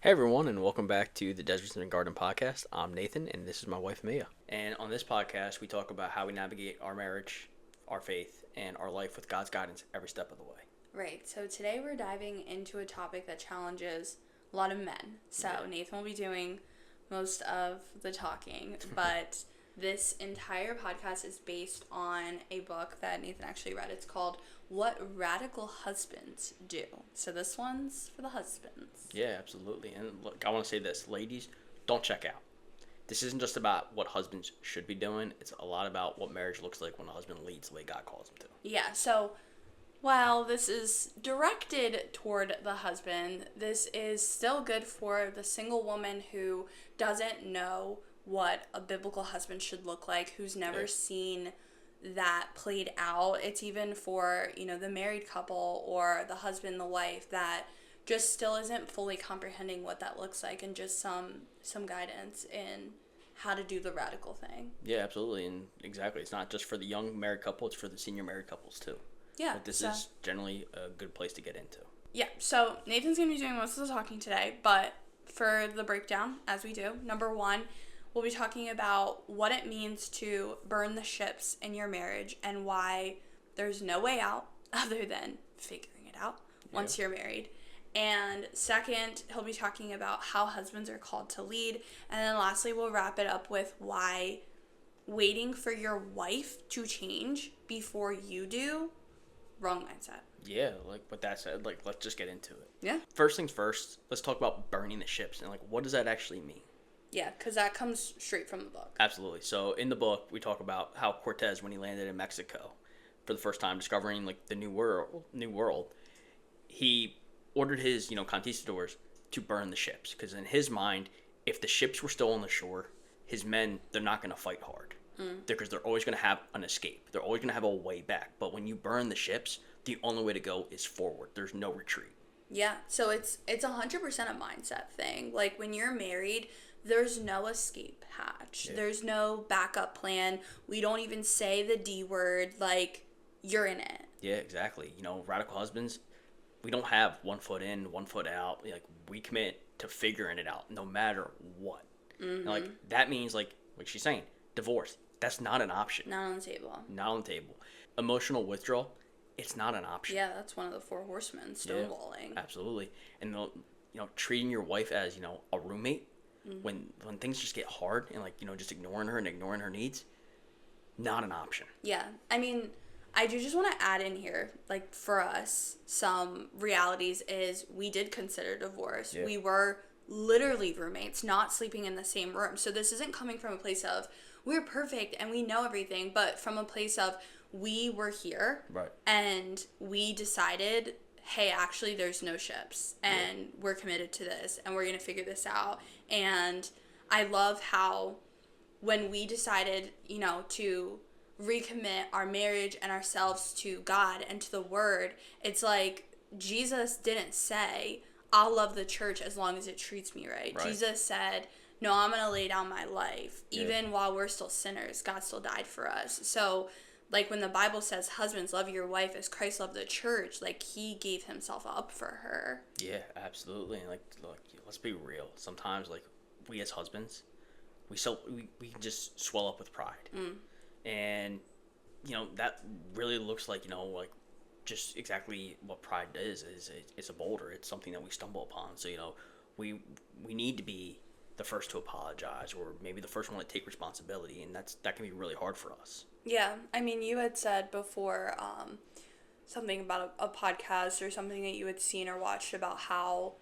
Hey everyone, and welcome back to the Deserts and Garden podcast. I'm Nathan, and this is my wife Mia. And on this podcast, we talk about how we navigate our marriage, our faith, and our life with God's guidance every step of the way. Right, so today we're diving into a topic that challenges a lot of men. So Nathan will be doing most of the talking, but this entire podcast is based on a book that Nathan actually read. It's called What Radical Husbands Do. So this one's for the husbands. Yeah, absolutely. And look, I want to say this, ladies, don't check out. This isn't just about what husbands should be doing. It's a lot about what marriage looks like when a husband leads the way God calls him to. Yeah, so while this is directed toward the husband, this is still good for the single woman who doesn't know what a biblical husband should look like, who's never seen that played out. It's even for, the married couple or the husband, the wife that just still isn't fully comprehending what that looks like, and just some guidance in how to do the radical thing. Yeah, absolutely. And exactly. It's not just for the young married couple, it's for the senior married couples too. Yeah. But this is generally a good place to get into. Yeah, so Nathan's going to be doing most of the talking today, but for the breakdown, as we do, number one, we'll be talking about what it means to burn the ships in your marriage and why there's no way out other than figuring it out once you're married. And second, he'll be talking about how husbands are called to lead. And then lastly, we'll wrap it up with why waiting for your wife to change before you do, wrong mindset. Yeah, with that said, let's just get into it. Yeah. First things first, let's talk about burning the ships and what does that actually mean? Yeah, because that comes straight from the book. Absolutely. So in the book, we talk about how Cortez, when he landed in Mexico for the first time, discovering the new world, he ordered his conquistadors to burn the ships, because in his mind, if the ships were still on the shore, his men, they're not going to fight hard. Because they're always going to have an escape. They're always going to have a way back. But when you burn the ships, the only way to go is forward. There's no retreat. Yeah, so it's 100% a mindset thing. Like, when you're married, there's no escape hatch. Yeah. There's no backup plan. We don't even say the D word. You're in it. Yeah, exactly. Radical husbands, we don't have 1 foot in, 1 foot out. We commit to figuring it out no matter what. Mm-hmm. And, that means, like she's saying, divorce. That's not an option. Not on the table. Not on the table. Emotional withdrawal, it's not an option. Yeah, that's one of the 4 horsemen, stonewalling. Yeah, absolutely. And treating your wife as a roommate, when things just get hard and just ignoring her and ignoring her needs, not an option. Yeah, I mean, I do just want to add in here, for us, some realities is we did consider divorce. Yeah. We were literally roommates, not sleeping in the same room. So this isn't coming from a place of we're perfect and we know everything, but from a place of we were here, right, and we decided, hey, actually there's no ships, and we're committed to this, and we're going to figure this out. And I love how when we decided, to recommit our marriage and ourselves to God and to the Word, it's like Jesus didn't say, I'll love the church as long as it treats me right. Jesus said, no, I'm going to lay down my life. Even while we're still sinners, God still died for us. So, when the Bible says, husbands, love your wife as Christ loved the church, he gave himself up for her. Yeah, absolutely. And, look, let's be real. Sometimes, we as husbands, we can just swell up with pride. And, that really looks just exactly what pride is it's a boulder. It's something that we stumble upon. So, we need to be the first to apologize, or maybe the first one to take responsibility, and that can be really hard for us. Yeah, I mean, you had said before something about a podcast or something that you had seen or watched about how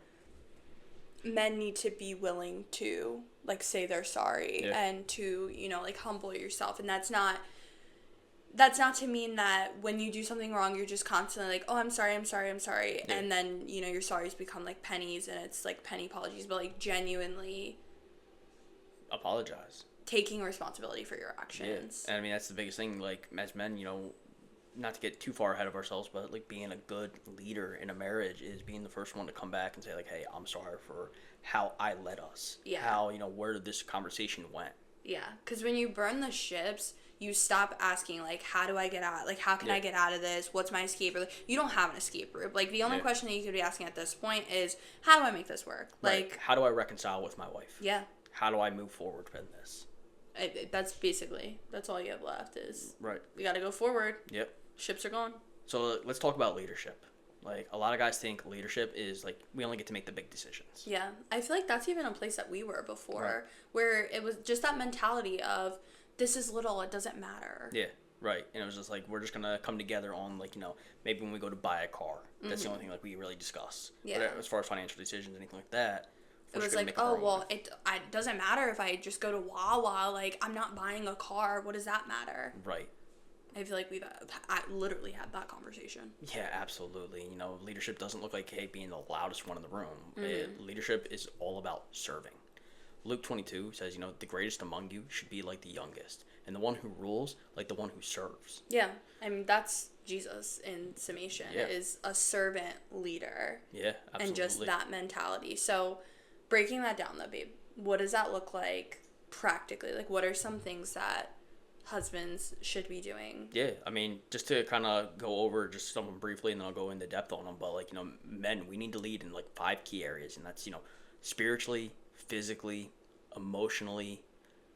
men need to be willing to say they're sorry and to humble yourself, and that's not to mean that when you do something wrong, you're just constantly oh, I'm sorry, and then your sorries become pennies, and it's penny apologies, but genuinely apologize, taking responsibility for your actions. Yeah. And I mean, that's the biggest thing, as men, not to get too far ahead of ourselves, but being a good leader in a marriage is being the first one to come back and say hey, I'm sorry for how I led us, how where this conversation went. Yeah, because when you burn the ships, you stop asking, like, how do I get out? Like, how can I get out of this? What's my escape route? You don't have an escape route. Like, the only question that you could be asking at this point is, how do I make this work? Right. Like, how do I reconcile with my wife? Yeah. How do I move forward in this? That's all you have left is, right. We got to go forward. Yep. Ships are gone. So let's talk about leadership. Like, a lot of guys think leadership is, like, we only get to make the big decisions. Yeah. I feel like that's even a place that we were before, right. where it was just that mentality of, this is little, it doesn't matter. Yeah, right. And it was just, like, we're just going to come together on, like, maybe when we go to buy a car. That's the only thing, like, we really discuss. Yeah. But as far as financial decisions, anything like that, it was like, oh, well, it doesn't matter if I just go to Wawa. Like, I'm not buying a car. What does that matter? Right. I feel like I literally had that conversation. Yeah, absolutely. Leadership doesn't look like, hey, being the loudest one in the room. Leadership is all about serving. Luke 22 says, the greatest among you should be like the youngest, and the one who rules like the one who serves. Yeah, I mean, that's Jesus in summation, is a servant leader. Yeah, absolutely. And just that mentality. So, breaking that down, though, babe, what does that look like practically? Like, what are some things that husbands should be doing? Yeah, I mean, just to kind of go over just some of them briefly, and then I'll go into depth on them. But, like, men, we need to lead in, like, 5 key areas, and that's, spiritually, physically, emotionally,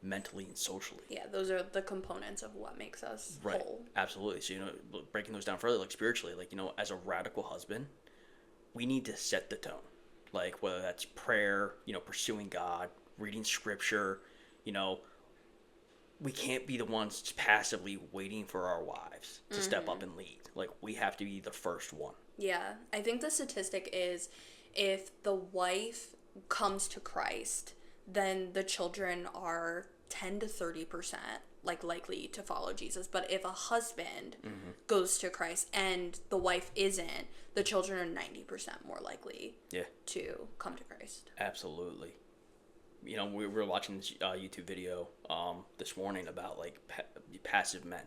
mentally, and socially. Yeah, those are the components of what makes us whole. Absolutely. So, breaking those down further, like, spiritually, like, as a radical husband, we need to set the tone. Like, whether that's prayer, pursuing God, reading scripture, we can't be the ones just passively waiting for our wives to step up and lead. Like, we have to be the first one. Yeah. I think the statistic is if the wife comes to Christ, then the children are 10 to 30% like likely to follow Jesus. But if a husband goes to Christ and the wife isn't, the children are 90% more likely to come to Christ. Absolutely. We were watching this YouTube video this morning about, like, passive men.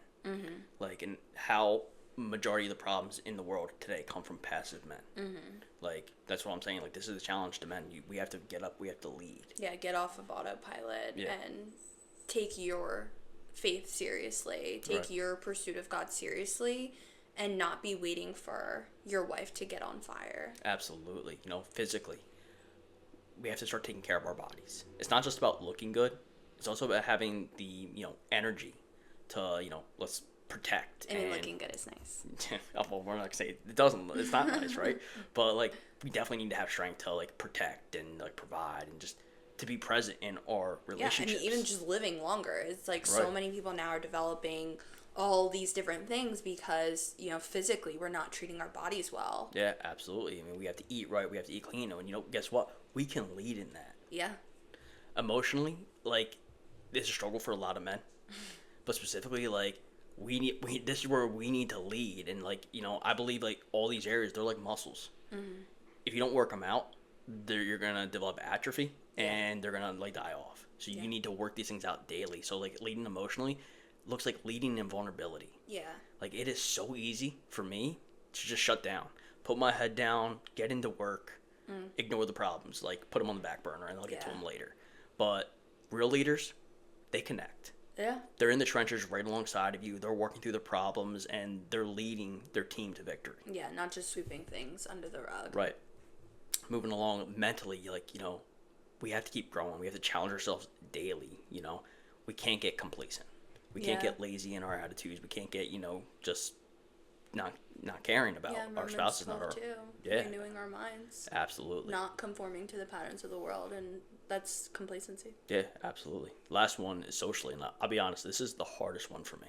Like, and how majority of the problems in the world today come from passive men. Like, that's what I'm saying. Like, this is a challenge to men. We have to get up. We have to lead. Yeah, get off of autopilot and take your faith seriously. Take your pursuit of God seriously, and not be waiting for your wife to get on fire. Absolutely. Physically, we have to start taking care of our bodies. It's not just about looking good. It's also about having the, energy to, let's protect. I mean, looking good is nice. Well, we're not going to say it's not nice, right? But, like, we definitely need to have strength to, like, protect and, like, provide and just to be present in our relationships. Yeah, I mean, even just living longer. It's like so many people now are developing all these different things because, physically we're not treating our bodies well. Yeah, absolutely. I mean, we have to eat right. We have to eat clean. And, guess what? We can lead in that. Yeah. Emotionally, like, it's a struggle for a lot of men. But specifically, like, this is where we need to lead. And, like, I believe, like, all these areas, they're like muscles. If you don't work them out, you're going to develop atrophy and they're going to, like, die off. So you need to work these things out daily. So, like, leading emotionally looks like leading in vulnerability. Yeah. Like, it is so easy for me to just shut down, put my head down, get into work, ignore the problems, like, put them on the back burner and I'll get to them later. But real leaders, they connect. Yeah. They're in the trenches right alongside of you. They're working through the problems and they're leading their team to victory. Yeah, not just sweeping things under the rug. Right. Moving along mentally, like, we have to keep growing. We have to challenge ourselves daily, We can't get complacent. We can't get lazy in our attitudes. We can't get, just not caring about our spouses. Not our, renewing our minds. Absolutely. Not conforming to the patterns of the world, and that's complacency. Yeah, absolutely. Last one is socially, and I'll be honest, this is the hardest one for me.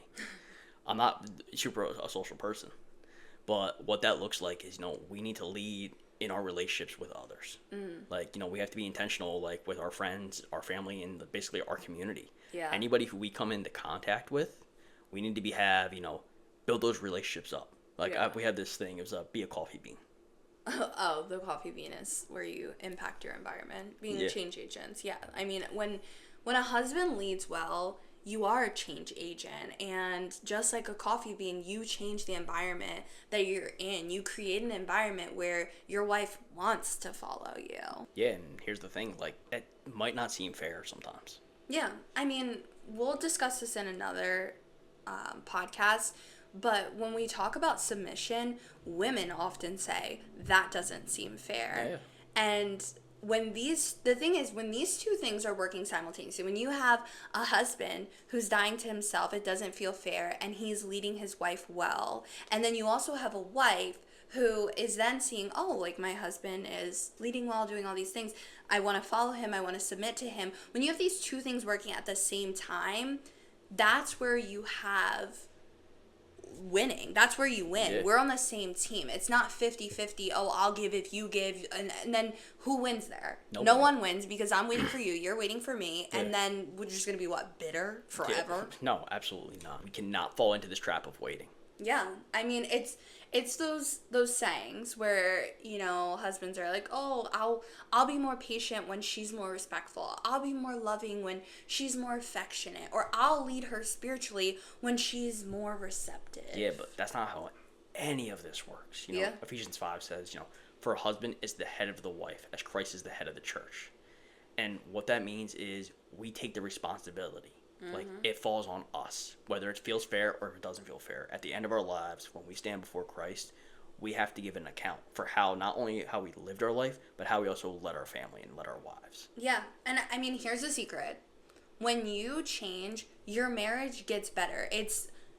I'm not super a social person, but what that looks like is, we need to lead in our relationships with others. Like, we have to be intentional, like, with our friends, our family, and basically our community. Yeah. Anybody who we come into contact with, we need to build those relationships up. Like, we had this thing, it was be a coffee bean. Oh, the coffee bean is where you impact your environment. Being change agents. Yeah. I mean, when a husband leads well, you are a change agent, and just like a coffee bean, you change the environment that you're in. You create an environment where your wife wants to follow you. Yeah, and here's the thing, like, it might not seem fair sometimes. Yeah, I mean, we'll discuss this in another podcasts. But when we talk about submission, women often say that doesn't seem fair. Yeah. And when the thing is, when these two things are working simultaneously, when you have a husband who's dying to himself, it doesn't feel fair, and he's leading his wife well. And then you also have a wife who is then seeing, oh, like my husband is leading well, doing all these things. I want to follow him. I want to submit to him. When you have these two things working at the same time, that's where you have winning. That's where you win. Yeah. We're on the same team. It's not 50-50. Oh, I'll give if you give. And then who wins there? Nobody. No one wins because I'm waiting for you. You're waiting for me. Yeah. And then we're just going to be, what, bitter forever? Yeah. No, absolutely not. We cannot fall into this trap of waiting. Yeah. I mean, it's those sayings where, you know, husbands are like, oh, I'll be more patient when she's more respectful. I'll be more loving when she's more affectionate. Or I'll lead her spiritually when she's more receptive. Yeah, but that's not how any of this works. You know, Yeah. Ephesians 5 says, you know, for a husband is the head of the wife, as Christ is the head of the church. And what that means is we take the responsibility. Like, it falls on us, whether it feels fair or if it doesn't feel fair. At the end of our lives, when we stand before Christ, we have to give an account for not only how we lived our life, but how we also led our family and led our wives. Yeah. And I mean, here's the secret. When you change, your marriage gets better.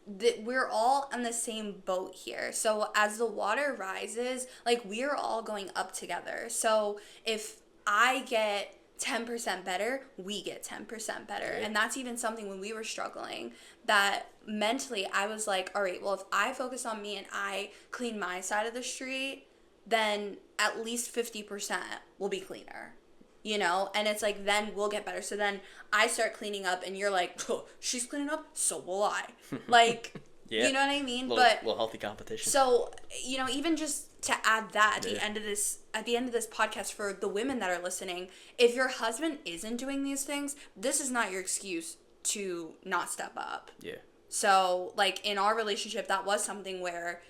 We're all on the same boat here. So as the water rises, like, we're all going up together. So if I get 10% better, we get 10% better. Okay. And that's even something when we were struggling, that mentally I was like, all right, well, if I focus on me and I clean my side of the street, then at least 50% will be cleaner, you know? And it's like, then we'll get better. So then I start cleaning up and you're like, oh, she's cleaning up, so will I. Like, Yeah. You know what I mean? Little healthy competition. So, you know, even just to add that at the end of this podcast, for the women that are listening, if your husband isn't doing these things, this is not your excuse to not step up. Yeah. So, like, in our relationship, that was something where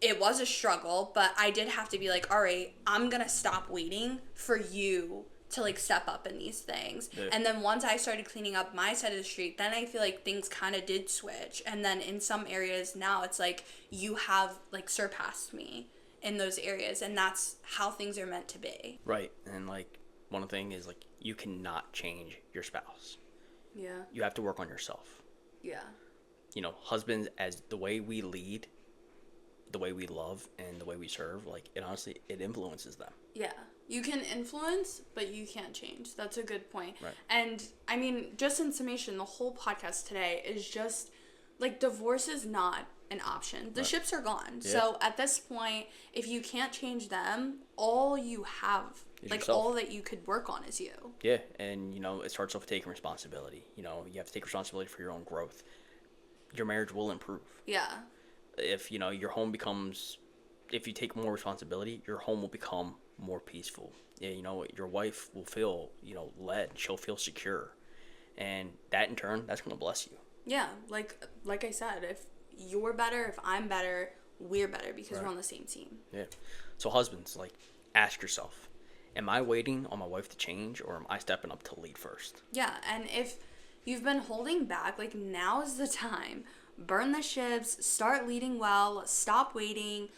it was a struggle, but I did have to be like, all right, I'm gonna stop waiting for you to, like, step up in these things. Yeah. And then once I started cleaning up my side of the street, then I feel like things kind of did switch. And then in some areas now, it's like you have, like, surpassed me in those areas, and that's how things are meant to be. Right. And, like, one thing is, like, you cannot change your spouse. Yeah. You have to work on yourself. Yeah. You know, husbands, as the way we lead, the way we love, and the way we serve, like, it influences them. Yeah. You can influence, but you can't change. That's a good point. Right. And, I mean, just in summation, the whole podcast today is just, like, divorce is not an option. The ships are gone. Yeah. So, at this point, if you can't change them, all you have, Is like, yourself. all that you could work on is you. Yeah, and, you know, it starts off with taking responsibility. You know, you have to take responsibility for your own growth. Your marriage will improve. Yeah. If, you know, if you take more responsibility, your home will become more peaceful. Yeah, you know, your wife will feel, you know, led. She'll feel secure. And that, in turn, that's going to bless you. Yeah. Like I said, if you're better, if I'm better, we're better because we're on the same team. Yeah. So husbands, like, ask yourself, am I waiting on my wife to change, or am I stepping up to lead first? Yeah, and if you've been holding back, like, now is the time. Burn the ships, start leading well, stop waiting.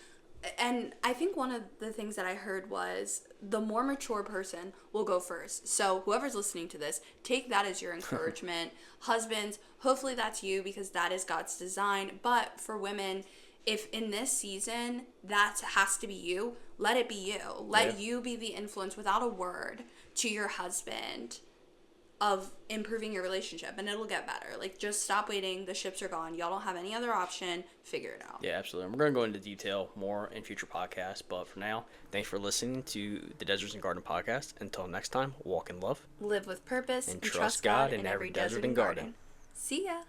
And I think one of the things that I heard was the more mature person will go first. So whoever's listening to this, take that as your encouragement. Husbands, hopefully that's you because that is God's design. But for women, if in this season that has to be you, let it be you. Let you be the influence without a word to your husband of improving your relationship, and it'll get better. Like, just stop waiting. The ships are gone. Y'all don't have any other option. Figure it out. Yeah, absolutely. And we're going to go into detail more in future podcasts, but for now, thanks for listening to the Deserts and Garden podcast. Until next time, walk in love. Live with purpose And trust God in every desert and garden. See ya.